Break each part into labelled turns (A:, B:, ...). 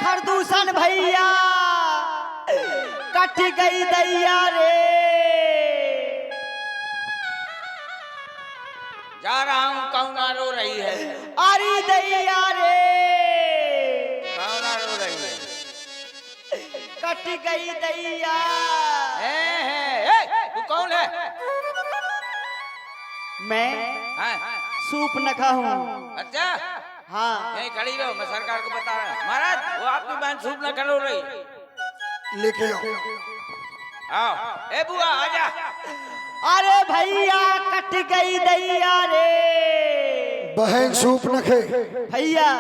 A: खरदूषण भैया कट गई दैया रे।
B: जा रहा हूँ, कौना रो रही है?
A: अरे दैया रे
B: कौना रो रही है?
A: कट गई दैया।
B: तू कौन है?
A: मैं सूप नखा हूँ।
B: अच्छा
A: हाँ
B: यहीं खड़ी रहो, मैं सरकार को बता रहा हूँ। महाराज वो आपकी बहन सूप न रो रही।
C: लेके
B: आओ। ए बुआ आजा।
A: अरे भैया कट गई दैया रे।
C: बहन सूप नखे,
A: भैया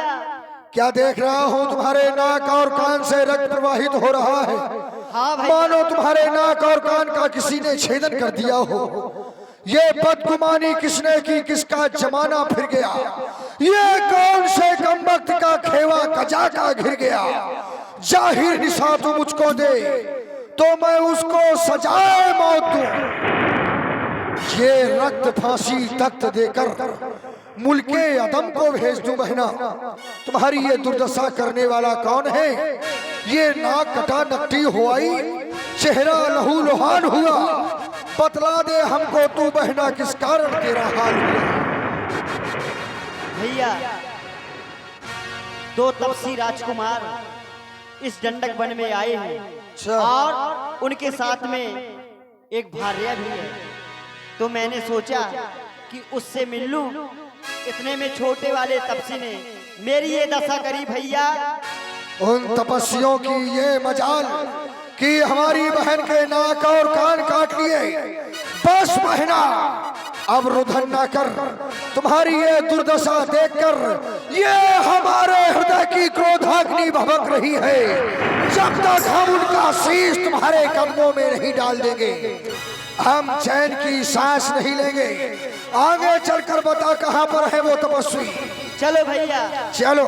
C: क्या देख रहा हूँ? तुम्हारे नाक और कान से रक्त प्रवाहित हो रहा है।
A: हाँ भाई।
C: मानो तुम्हारे नाक और कान का किसी ने छेदन कर दिया हो। ये बदगुमानी किसने की? किसका जमाना फिर गया? ये कौन से कमबख्त का खेवा कजा का घिर गया? जाहिर निशा तू मुझको दे तो मैं उसको सजाए मौत दूं। ये रक्त फांसी तख्त देकर मुल्के अदम को भेज दूं। बहना तुम्हारी ये दुर्दशा करने वाला कौन है? ये नाक कटा नकटी हुआई, चेहरा लहू लुहान हुआ। बतला दे हमको तू बहना, किस कारण तेरा हाल हुआ?
A: भैया दो तपसी राजकुमार इस डंडक वन में आए हैं और उनके साथ में एक भार्या भी है। तो मैंने सोचा कि उससे मिल लूं। इतने में छोटे वाले तपसी ने मेरी ये दशा करी भैया।
C: उन तपस्वियों की ये मजाल कि हमारी बहन के नाक और कान काट लिए। बस बहना अब रुधन ना कर। तुम्हारी ये दुर्दशा देखकर ये हमारे हृदय की क्रोधाग्नि भभक रही है। जब तक हम उनका शीश तुम्हारे कदमों में नहीं डाल देंगे हम चैन की सांस नहीं लेंगे। आगे चलकर बता कहां पर है वो तपस्वी।
A: चलो भैया
C: चलो।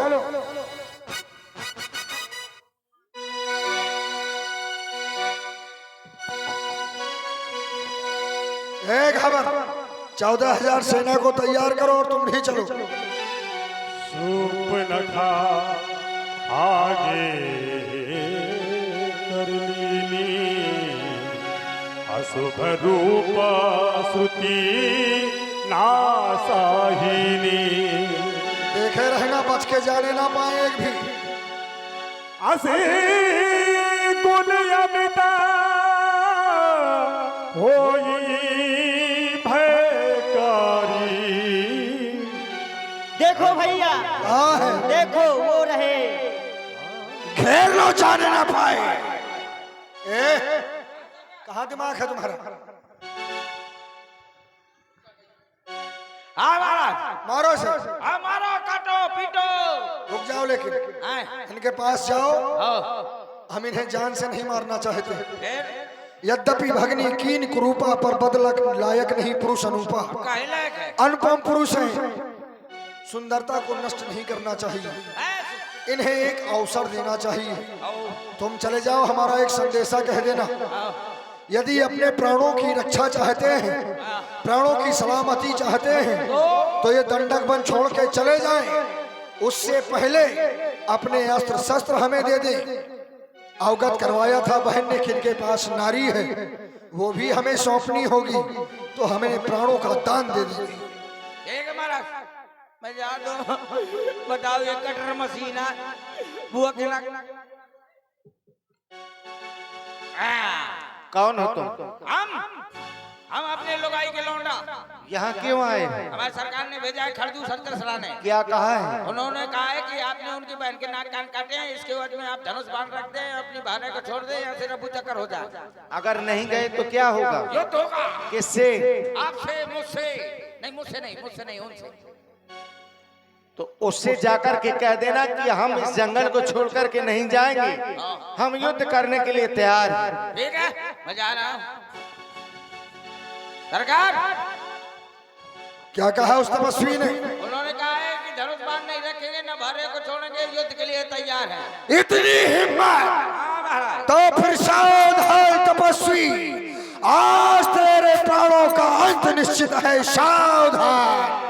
C: एक खबर 14,000 सेना को तैयार करो और तुम भी चलो।
D: सूप नखा आगे कर लीनी, अशुभ रूप श्रुति नासाहिनी।
C: देखे रहना, बच के जाने ना पाए एक भी।
D: असी गुण अमिता होई भयकारी।
A: देखो भैया
C: कहाँ है?
A: देखो वो रहे।
C: घेर लो, जाने ना पाए। कहाँ दिमाग है तुम्हारा?
B: हाँ महाराज।
C: मारो से।
B: हाँ मारो, काटो पीटो।
C: रुक जाओ, लेकिन इनके पास जाओ। हम इन्हें जान से नहीं मारना चाहते। यद्यपि भगनी कीन कुरूपा पर बदलक लायक नहीं पुरुष अनूपा। अनुपम पुरुष हैं, सुंदरता को नष्ट नहीं करना चाहिए। इन्हें एक अवसर देना चाहिए। तुम चले जाओ, हमारा एक संदेशा कह देना। यदि अपने प्राणों की रक्षा चाहते हैं, प्राणों की सलामती चाहते हैं तो ये दंडक वन छोड़ के चले जाएं। उससे पहले अपने अस्त्र शस्त्र हमें दे दें। अवगत करवाया था बहन ने कि इनके पास नारी है, वो भी हमें सौंपनी होगी, तो हमें प्राणों का दान दे देंगे।
B: ठीक है महाराज, मैं जा दो। बताओ ये कटर मशीन है बुआ के नाक।
E: कौन हो तुम?
B: हम अपने लोगाई के लौंडा।
E: यहाँ क्यों आए हैं?
B: हमारी सरकार ने भेजा है खरदूषण सलाने।
E: क्या कहा है?
B: उन्होंने कहा है कि आपने उनकी बहन के नाक कान काटे हैं, इसके बाद में आप धनुष बाण रख दें, अपनी भाने को छोड़ दें या फिर रफू चक्कर हो जाए।
E: अगर नहीं गए तो क्या होगा?
B: युद्ध होगा।
E: किससे?
B: आपसे, मुझसे नहीं, मुझसे नहीं उनसे।
E: तो उससे जाकर के कह देना कि हम इस जंगल को छोड़ करके नहीं जाएंगे, हम युद्ध करने के लिए तैयार हैं।
B: ठीक है, मैं जा रहा हूँ। सरकार,
C: क्या कहा उस तपस्वी ने?
B: उन्होंने कहा है कि धनुष बाण नहीं रखेंगे, न भारे को छोड़ेंगे, युद्ध के लिए तैयार है।
C: इतनी हिम्मत?
B: हाँ महाराज।
C: तो फिर सावधान तपस्वी, आज तेरे प्राणों का अंत निश्चित है। सावधान।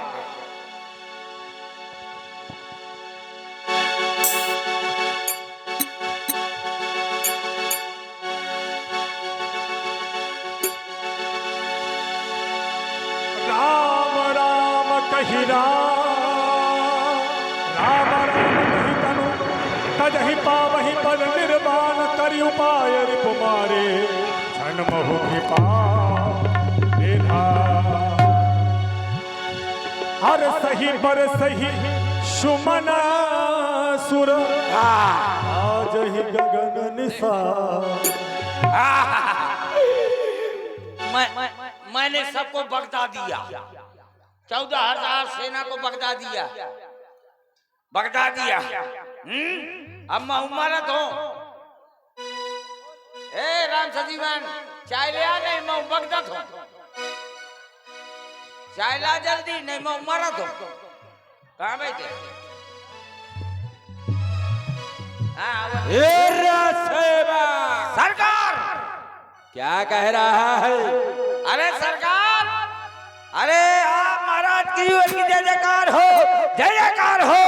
D: जही पावही पद निर्माण करि उपाय रिप मारे क्षण महु कृपा निधा हर सही पर सही सुमना सुर आज ही गगन निसार।
B: मैंने सबको बगदा दिया, 14,000 सेना को बगदा दिया। अब मैं उमरत हूँ। ए राम सजीवन चाय ले आ, नहीं मैं बगदत हूँ। चाय ला जल्दी, नहीं मैं उमरत हूँ। कहाँ बैठे? सरकार
F: क्या कह रहा है?
B: अरे सरकार, अरे आप महाराज की जय जयकार हो, जय जयकार हो,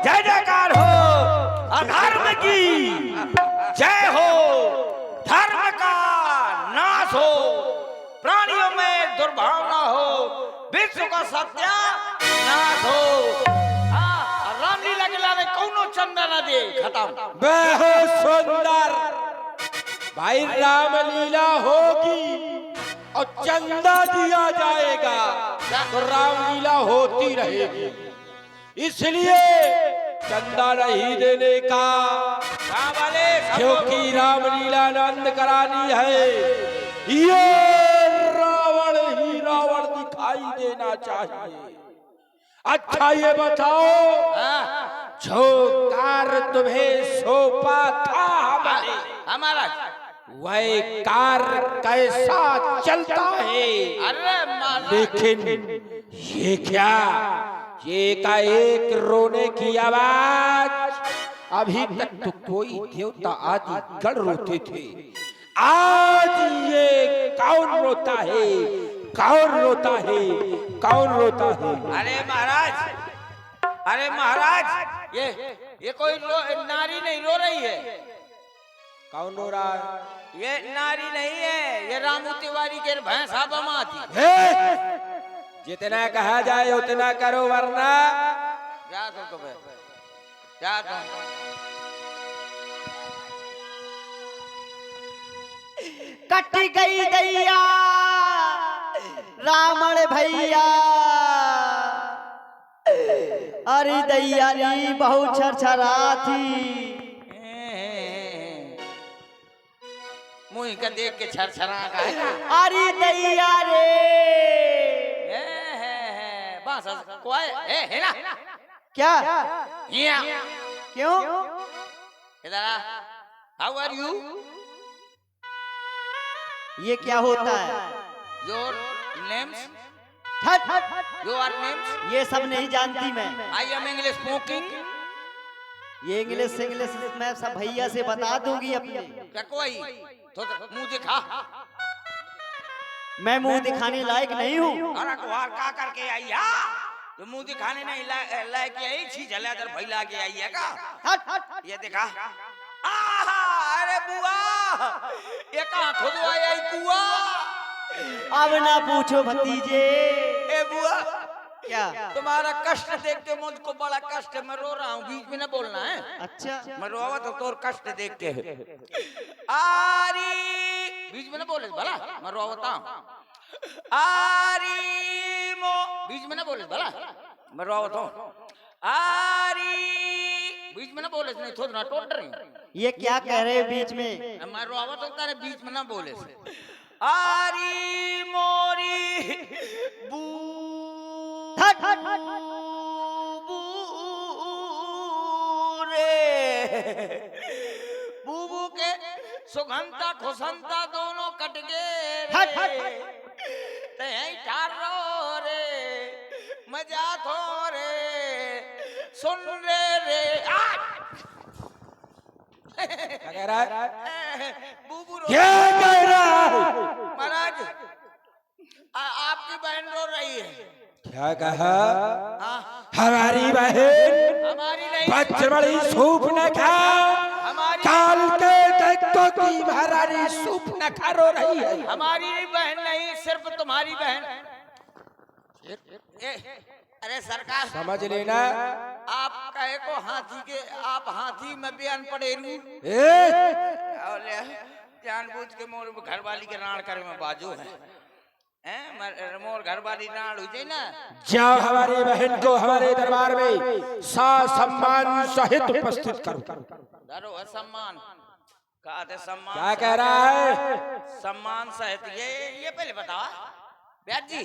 B: जय जयकार हो। अधर्म की जय हो, धर्म का नाश हो, प्राणियों में दुर्भावना हो, विश्व का सत्यानाश हो। रामलीला के लाने कौनो चंदा न दे, खत्म।
F: बहुत सुंदर भाई, रामलीला होगी और चंदा दिया जाएगा तो रामलीला होती रहेगी, इसलिए चंदा नहीं देने का, क्योंकि रामलीला आनंद करानी है। ये रावण ही रावण दिखाई देना चाहिए। अच्छा ये बताओ, जो कार्य तुम्हें सौंपा था
B: हमारा,
F: वह कार्य कैसा चलता है?
B: अरे
F: लेकिन ये क्या, ये का एक रोने की आवाज, अभी तक तो कोई देवता आदि गण रोते थे, आज ये कौन रोता है? कौन रोता है? कौन रोता है?
B: अरे महाराज, ये कोई नारी नहीं रो रही है।
F: कौन रो रहा है?
B: ये नारी नहीं है, ये रामू तिवारी के भैंसा बमा थी।
F: जितना कहा जाए उतना करो, वरना
B: क्या तुम क्या तुम
A: कट गई दैया रावण भैया, अरे दैया नी बहुत छरछरा थी।
B: मुँह का देख के छरछरा का है।
A: अरे दैया रे
B: बस कोई है ना?
A: क्या
B: यहाँ
A: क्यों?
B: इधर आ। How are you?
A: ये क्या होता है?
B: Your names? Your names?
A: ये सब नहीं जानती मैं।
B: I am English स्पोकिंग।
A: ये इंग्लिश मैं सब भैया से बता दूंगी अपने।
B: क्या कोई तो मुंह दिखा।
A: मैं मुंह दिखाने लायक नहीं हूँ।
B: अरे कुहार का करके आई है? जो मुंह दिखाने नहीं लायक आई, छी जलादर फैला के आई है का? ये दिखा। अरे बुआ, ये कहाँ खुद आई कुआ?
A: अब ना पूछो भतीजे।
B: ए बुआ,
A: क्या
B: तुम्हारा कष्ट देख के मुझको बड़ा कष्ट है, मैं रो रहा हूँ, बीच में ना बोलना है।
A: अच्छा,
B: मैं रोवा तो तोर कष्ट देख के आरी, बीच में ना बोले भला, मैं रोवता हूँ। आरी मो, बीच में ना बोले भला, मैं रोवता हूँ। आरी, बीच में ना बोले, नहीं थोड़ा ना टोट रही।
A: ये क्या कह रहे हैं बीच में?
B: मैं रोवत होता है, बीच में ना बोले। आरी मोरी बू बूबू के सुगंधा खुशंता दोनों कट गए रे, ठारो रे मजा थो रे, सुन रे
F: क्या कह रहा है?
B: बूबू
F: क्या कह रहा है?
B: महाराज, आपकी बहन रो रही है।
F: क्या कहा? हमारी बहन
B: हमारी नहीं,
F: बड़ी सूप न खा,
B: हमारी
F: काल के देखो की महारानी सूप न खा रो रही है।
B: हमारी बहन नहीं, सिर्फ तुम्हारी बहन। अरे सरकार
F: समझ लेना।
B: आप कहे को हाथी के आप हाथी में भी अनपढ़ जानबूझ के मोर घर वाली के राण करे में बाजू है मोर घर वाली राण हुई ना।
F: जाओ हमारी बहन को हमारे दरबार में सम्मान सहित उपस्थित करो।
B: धरो है सम्मान कहते सम्मान
F: क्या कह रहा है?
B: सम्मान सहित ये पहले बतावा ब्याज जी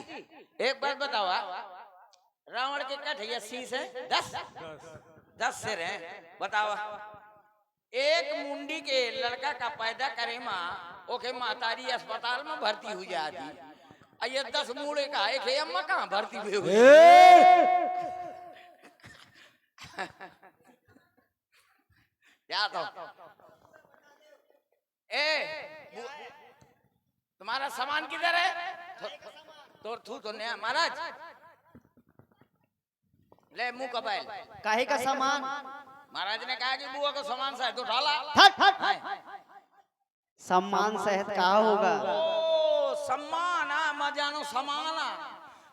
B: एक बात बतावा रावण के कट 80 से 10 सिर हैं बतावा। एक मुंडी के लड़का का पैदा करे माँ ओके मातारी अस्पताल में भर्ती हुई जाती। ये 10 मूड़े का एक है अम्मा कहाँ भर्ती हुई क्या तो तुम्हारा सामान किधर है? तो नया महाराज ले मुंह कबाइल
A: काहे का सामान?
B: महाराज ने कहा कि बुआ को सामान सहित उठाला।
A: सम्मान सहित कहा होगा?
B: ओ सम्मान मैं जानो सम्मान।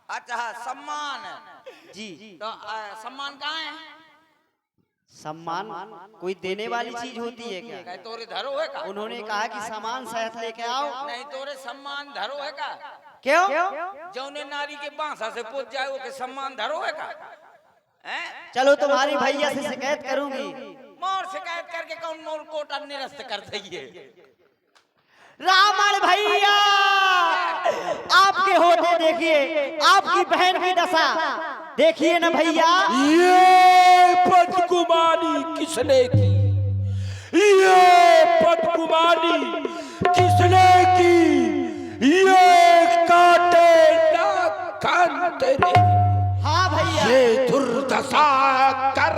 B: अच्छा सम्मान
A: जी
B: तो सम्मान कहाँ है?
A: सम्मान कोई देने वाली चीज होती है क्या?
B: कहे तोरे धरो है का?
A: उन्होंने कहा कि सामान सहित लेके आओ।
B: नहीं तोरे सम्मान धरो है का?
A: क्यों?
B: जौने नारी के बांसा से पूछ जाए वो के सम्मान धरो है का?
A: चलो तुम्हारी भैया से शिकायत करूंगी।
B: मोर शिकायत करके कौन मोर कोटा निरस्त कर देंगे?
A: रावण भैया आपके होते देखिए आपकी बहन की दशा देखिए ना भैया।
F: ये बदगुमानी किसने की? ये बदगुमानी किसने की? ये काटे ना कान तेरे।
A: हाँ भैया।
F: ये दुर्दशा कर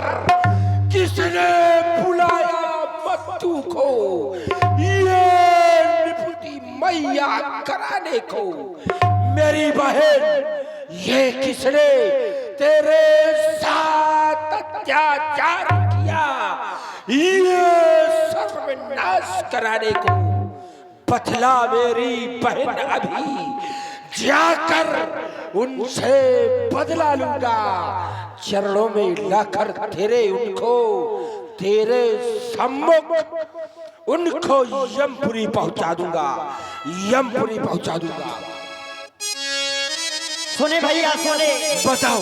F: किसने बुलाया मत्तू को? ये निपुति मैया कराने को। मेरी बहन ये किसने तेरे साथ अत्याचार किया? ये सर्वनाश कराने को बतला मेरी बहन। अभी जाकर उनसे बदला लूंगा। चरणों में लाकर तेरे सम्मुख उनको यमपुरी पहुंचा दूंगा। यमपुरी पहुंचा दूंगा।
A: सुने भैया सुने।
F: बताओ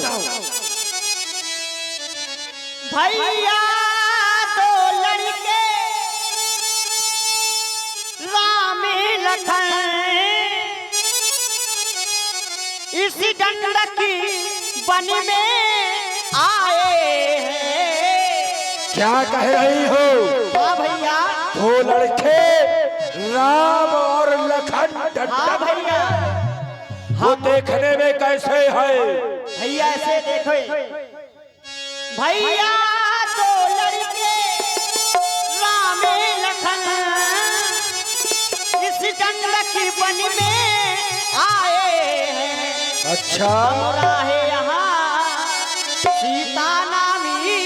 A: भैया दो लड़के राम लखन इस गंडकी वन में आए हैं।
F: क्या कह रही हो?
A: हाँ भैया।
F: दो लड़के राम और लखन
A: हाँ भैया।
F: वो देखने में कैसे है?
A: भैया ऐसे देखो भैया दो लड़के राम लखन इस गंडकी वन में आए हैं।
F: अच्छा
A: है यहाँ सीता नामी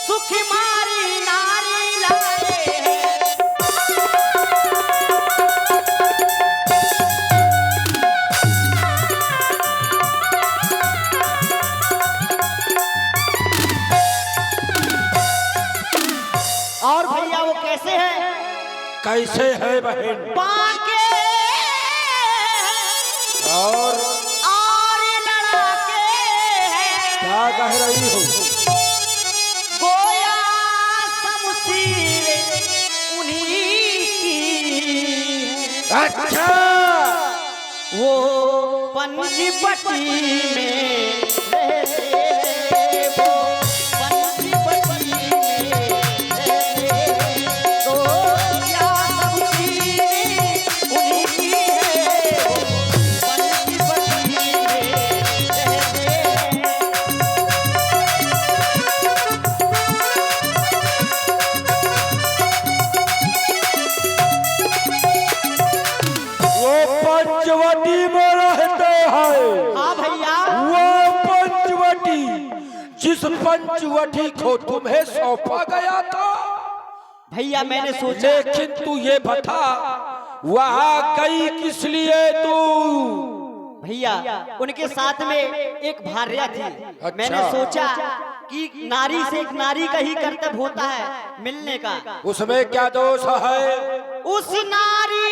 A: सुखमारी नारी लाए हैं। और भैया वो कैसे है?
F: कैसे है बहन?
A: बाके
F: और
A: लड़ाके हैं।
F: क्या कह रही हो?
A: गोया शमशीर उन्हीं की।
F: अच्छा
A: वो पंचवटी में रहते हैं। वो पंचवटी में रहते हैं। गोया शमशीर उन्हीं की है। वो पंचवटी में रहते हैं।
F: वो पंचवटी में रहते हैं।
A: हाँ भैया।
F: वो पंचवटी जिस पंचवटी को तुम्हें सौंपा गया था।
A: भैया मैंने सोचा
F: लेकिन तू ये बता वहां गई किस लिए तू?
A: भैया उनके साथ में एक भार्या थी। मैंने सोचा कि नारी से एक नारी का ही कर्तव्य होता है मिलने का।
F: उसमें क्या दोष है?
A: उस नारी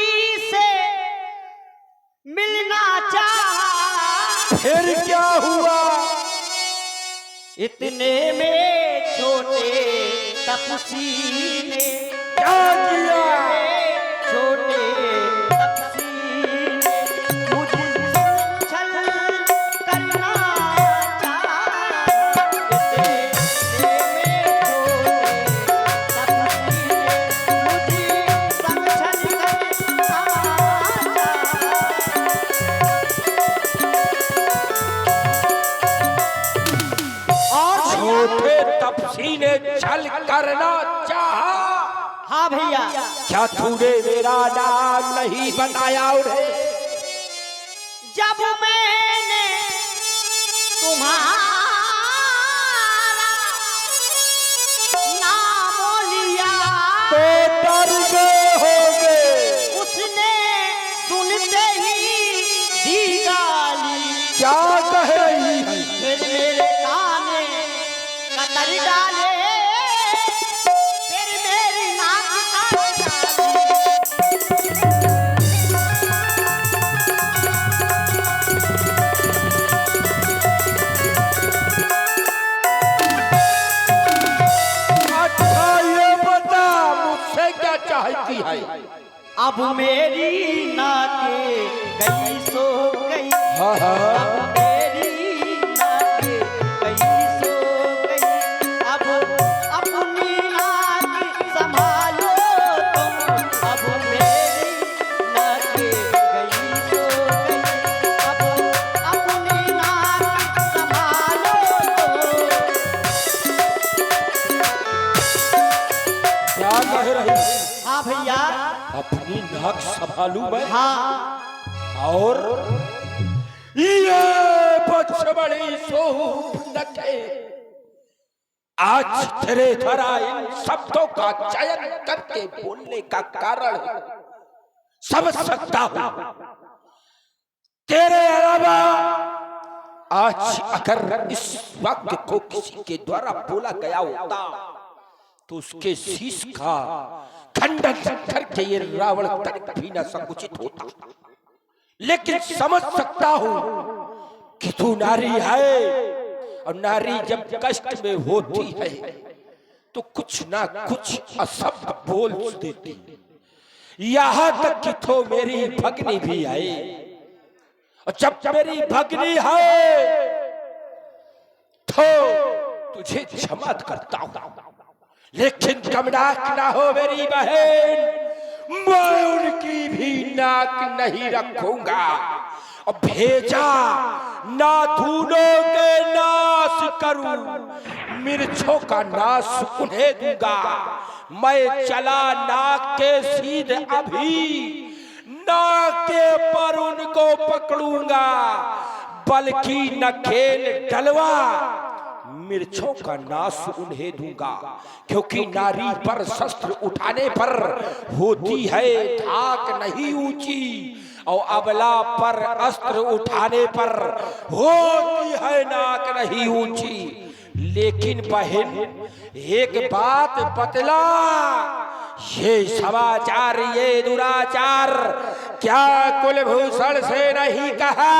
A: से मिलना चाहा,
F: फिर क्या हुआ?
A: इतने में छोटे तपसी ने
F: क्या किया?
A: छोटे तपसी ने मुझे छल करना चाहा। इतने में छोटे तपसी ने मुझे छल करना चाहा।
F: छोटे तपसी ने छल करना चाहा।
A: हाँ भैया,
F: क्या तूने मेरा नाम नहीं बताया उन्हें?
A: जब मैंने तुम्हारा नाम लिया
F: तो डर गए होंगे।
A: उसने सुनते ही दी गाली।
F: क्या कह रही है?
A: फिर मेरे काने कतर डाले, फिर मेरी नाक काट डाली।
F: अच्छा ये बता मुझसे क्या चाहती है?
A: अब मेरी नाके गई सो गई।
F: हाँ हाँ
A: अब मेरी नाके गई सो गई। अब अपनी नाक संभालो तुम। अब मेरी नाके गई सो गई। अब अपनी नाक संभालो तुम।
F: क्या कह रही है?
A: हाँ भैया,
F: अपनी नाक संभालू मैं?
A: हाँ
F: और ये बड़ी सोनके आज तेरे धरा इन शब्दों का चयन करके बोलने का कारण समझ सकता हूं। तेरे अलावा आज अगर इस वाक्य को किसी के द्वारा बोला गया होता तो उसके शीश का खंडन करके ये रावण तक भी न संकुचित होता। लेकिन समझ सकता हूं कि तू नारी है और नारी जब कष्ट में होती है तो कुछ ना कुछ अशब्द बोल देती। यहां तक कि तो मेरी भगनी भी है और जब मेरी भगनी है तो तुझे क्षमा करता हूं। लेकिन कम नाक ना हो मेरी बहन, मैं उनकी भी नाक नहीं रखूंगा और भेजा नाथुनों के नाश करूं, मिर्चों का नाश उन्हें दूंगा। मैं चला नाक के सीधे अभी नाक के पर उनको पकड़ूंगा, बल्कि नखेल डलवा मिर्चों का नाश उन्हें दूंगा। क्योंकि नारी पर शस्त्र उठाने पर होती है धाक नहीं ऊंची और अबला पर अस्त्र उठाने पर होती है नाक नहीं ऊंची। लेकिन बहन एक बात बतला, ये समाचार ये दुराचार क्या कुलभूषण से नहीं कहा?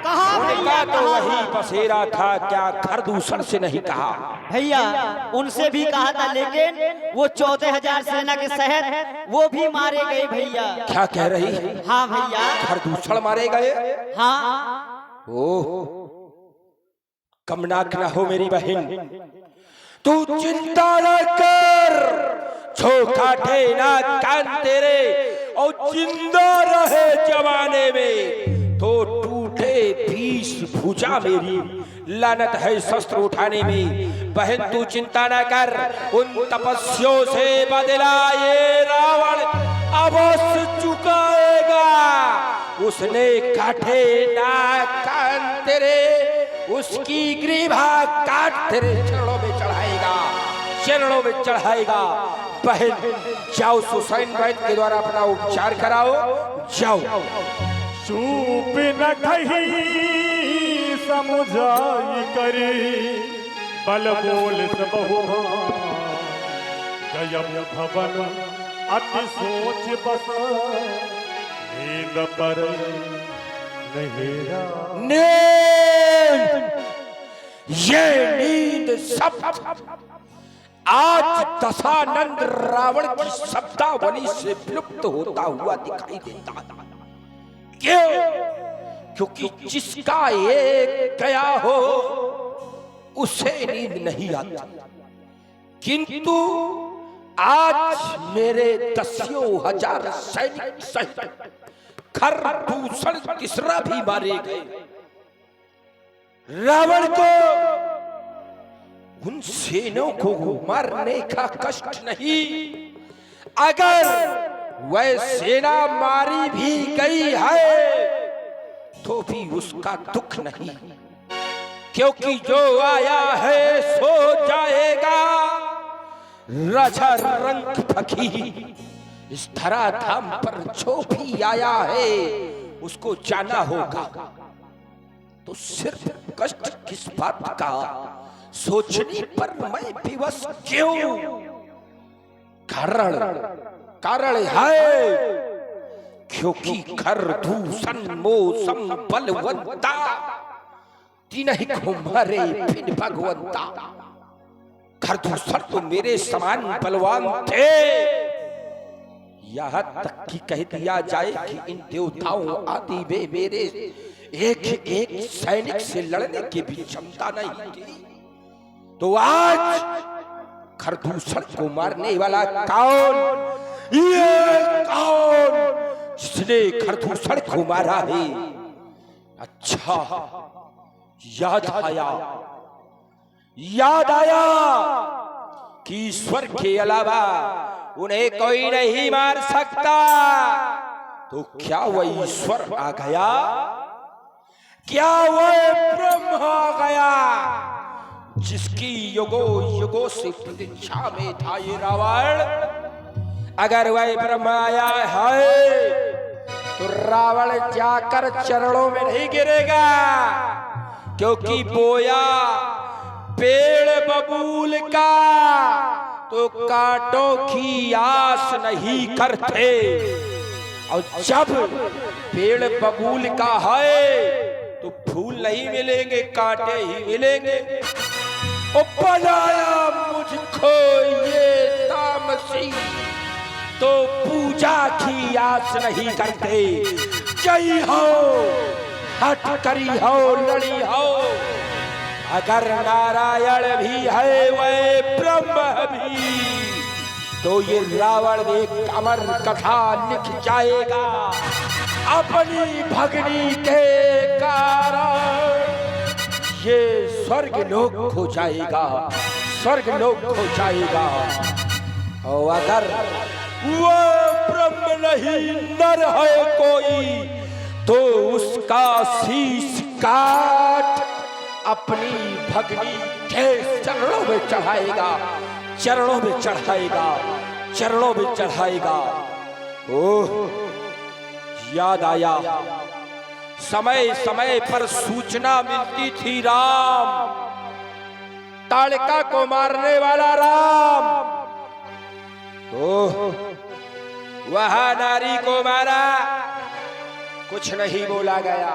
A: कहा भैया,
F: तो वही बसेरा था, क्या खरदूषण से नहीं कहा?
A: भैया उनसे भी कहा था, लेकिन वो 14,000 सेना के शहर वो भी मारे गए भैया।
F: क्या कह रही है?
A: हाँ भैया,
F: खरदूषण मारे गए?
A: हाँ।
F: ओह, कम नाक ना हो मेरी बहन, तू चिंता न कर, चोखा ठेना कान तेरे और जिंदा रहे जमाने में तो टूटे 20 भुजा मेरी, लानत है शस्त्र उठाने में। बहन तू चिंता न कर, उन तपस्यों से बदला ये रावण अवश्य चुकाएगा। उसने काटे ना कान तेरे, उसकी ग्रीवा काट तेरे चरणों में चढ़ाएगा, चरणों में चढ़ाएगा। बहन जाओ सुसैन वैद्य के द्वारा अपना उपचार कराओ, जाओ।
D: चूप न कही समुझाई करी बल बोल सबहु जयम भवन अति सोच बस नींद पर नहेरा।
F: नींद, ये नींद सब आज दशानंद रावण की शब्दावली से विलुप्त होता हुआ दिखाई देता। क्यों? क्योंकि जिसका एक गया हो उसे नींद नहीं आती, किंतु आज मेरे दसियों हजार सैनिक सहित खरदूषण तीसरा भी मारे गए। रावण को, उन सेनों को मारने का कष्ट नहीं, अगर वह सेना मारी भी गई है तो भी उसका दुख नहीं, क्योंकि जो आया है सो जाएगा। राजा रंग फकीर इस धराधाम पर जो भी आया है उसको जाना होगा। तो सिर्फ कष्ट किस बात का सोचने पर मैं विवश क्यों? कारण है क्योंकि खरदूषण मौसम बलवंता तिन्हीं को मारे फिर भगवंता। खरदूषण तो मेरे समान बलवान थे, यहाँ तक कि कह दिया जाए कि इन देवताओं आदि वे मेरे एक एक सैनिक से लड़ने की भी क्षमता नहीं थी। तो आज खरदूषण को मारने वाला कौन? ये कौन जिसने खरदूषण को मारा है? अच्छा, याद आया कि ईश्वर के अलावा उन्हें कोई नहीं मार सकता। तो क्या वह ईश्वर आ गया? क्या वह ब्रह्म आ गया जिसकी युगों से प्रतीक्षा में था ये रावण? अगर वह ब्रह्म आया है तो रावण जाकर चरणों में नहीं गिरेगा, क्योंकि बोया पेड़ बबूल का तो कांटों की आस नहीं करते, और जब पेड़ बबूल का है तो फूल नहीं मिलेंगे, कांटे ही मिलेंगे। ओ बनाया मुझको ये तामसी तो पूजा की आस नहीं करते। जय हो, हट करी हो, लड़ी हो, अगर नारायण भी है वह ब्रह्म भी, तो ये रावण एक अमर कथा लिख जाएगा अपनी भगनी के कारण। ये स्वर्ग लोक हो जाएगा, स्वर्ग लोक हो जाएगा। और अगर वो ब्रह्म नहीं नर है कोई, तो उसका शीश काट अपनी भगनी के चरणों में चढ़ाएगा, चरणों में चढ़ाएगा, चरणों में चढ़ाएगा। ओह, याद आया, समय समय पर सूचना मिलती थी राम, ताड़का को मारने वाला राम। ओह, वह नारी को मारा, कुछ नहीं बोला गया,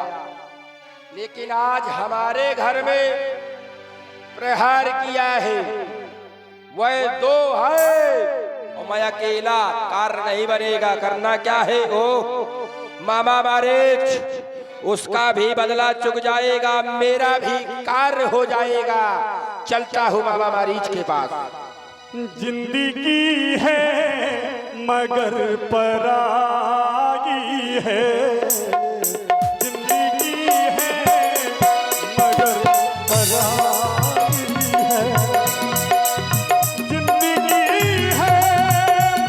F: लेकिन आज हमारे घर में प्रहार किया है, वह दो है और मैं अकेला, कार्य नहीं बनेगा। करना क्या है? ओ मामा मारेच, उसका भी बदला चुक जाएगा, मेरा भी कार्य हो जाएगा। चलता हूँ मामा मारीच के पास।
D: जिंदगी है मगर पराई है, जिंदगी है मगर पराई है, जिंदगी है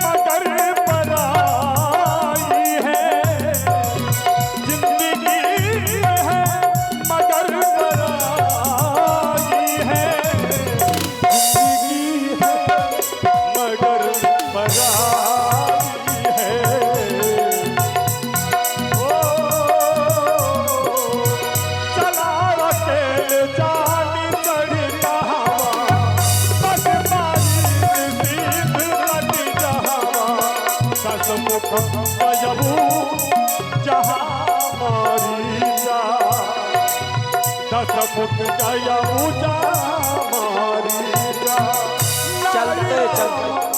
D: मगर पराई है, जिंदगी है मगर पराई है, जिंदगी मगर पराई है। ओ मुख गजबू जहाँ मारी जा, 10 मुख गजबू जहाँ मारी जा।
F: चलते चलते